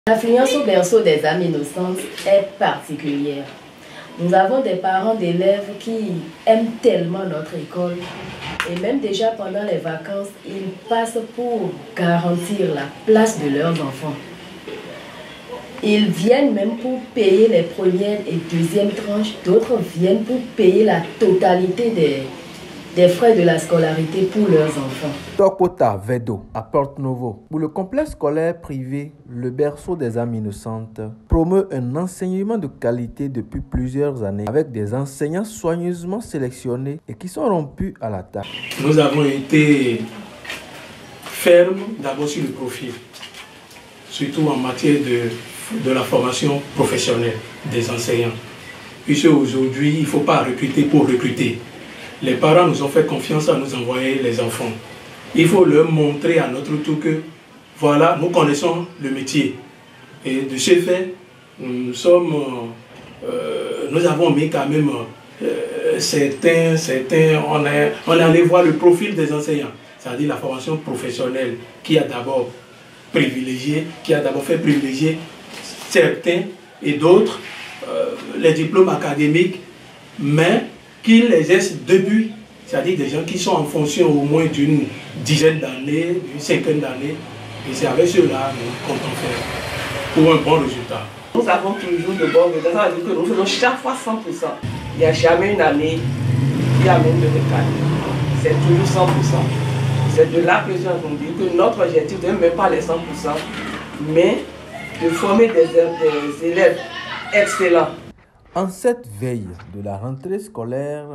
L'affluence au berceau des âmes innocentes est particulière. Nous avons des parents d'élèves qui aiment tellement notre école et même déjà pendant les vacances, ils passent pour garantir la place de leurs enfants. Ils viennent même pour payer les premières et deuxièmes tranches, d'autres viennent pour payer la totalité des frais de la scolarité pour leurs enfants. Tokota Vedo à Porto-Novo, où le complexe scolaire privé, le berceau des âmes innocentes, promeut un enseignement de qualité depuis plusieurs années avec des enseignants soigneusement sélectionnés et qui sont rompus à la tâche. Nous avons été fermes d'abord sur le profil, surtout en matière de la formation professionnelle des enseignants. Puisque aujourd'hui, il ne faut pas recruter pour recruter. Les parents nous ont fait confiance à nous envoyer les enfants. Il faut leur montrer à notre tour que, voilà, nous connaissons le métier. Et de ce fait, nous avons mis quand même certains, on est allé voir le profil des enseignants, c'est-à-dire la formation professionnelle qui a d'abord fait privilégier certains et d'autres, les diplômes académiques, mais qui les exercent depuis, c'est-à-dire des gens qui sont en fonction au moins d'une dizaine d'années, d'une cinquaine d'années, et c'est avec ceux-là que nous comptons faire pour un bon résultat. Nous avons toujours de bons résultats, ça veut dire que nous faisons chaque fois 100%. Il n'y a jamais une année qui amène de retard. C'est toujours 100%. C'est de là que j'ai entendu que notre objectif n'est même pas les 100%, mais de former des élèves excellents. En cette veille de la rentrée scolaire,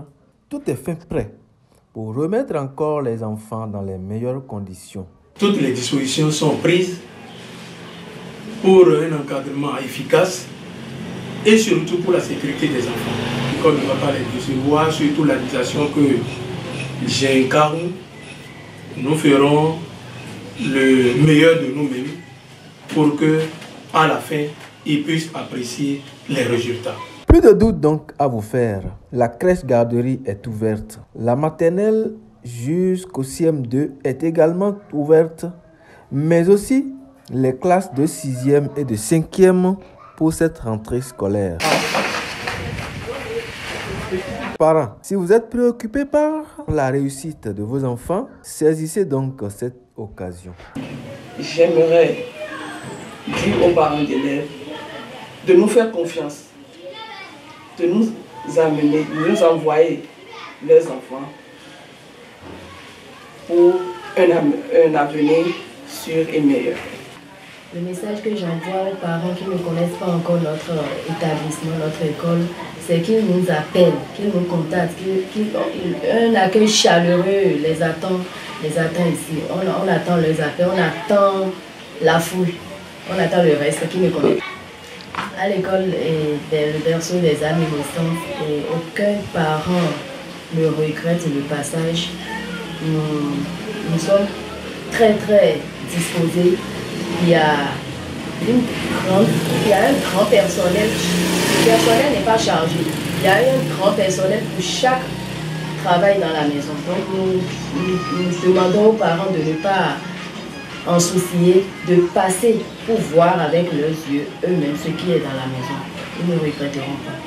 tout est fin prêt pour remettre encore les enfants dans les meilleures conditions. Toutes les dispositions sont prises pour un encadrement efficace et surtout pour la sécurité des enfants. L'école ne va pas les décevoir, surtout l'administration que j'incarne. Nous ferons le meilleur de nous-mêmes pour que, à la fin, ils puissent apprécier les résultats. Plus de doute donc à vous faire. La crèche garderie est ouverte. La maternelle jusqu'au CM2 est également ouverte, mais aussi les classes de 6e et de 5e pour cette rentrée scolaire. Parents, si vous êtes préoccupés par la réussite de vos enfants, saisissez donc cette occasion. J'aimerais dire aux parents d'élèves de nous faire confiance, de nous amener, de nous envoyer leurs enfants pour un avenir sûr et meilleur. Le message que j'envoie aux parents qui ne connaissent pas encore notre établissement, notre école, c'est qu'ils nous appellent, qu'ils nous contactent, un accueil chaleureux les attend ici. On attend leurs appels, on attend la foule, on attend le reste qui ne connaît pas. À l'école le berceau des âmes innocentes, et aucun parent ne regrette le passage. Nous sommes très disposés. Il y a un grand personnel. Le personnel n'est pas chargé. Il y a un grand personnel pour chaque travail dans la maison. Donc nous demandons aux parents de ne pas en soucier, de passer pour voir avec leurs yeux eux-mêmes ce qui est dans la maison. Ils ne regretteront pas.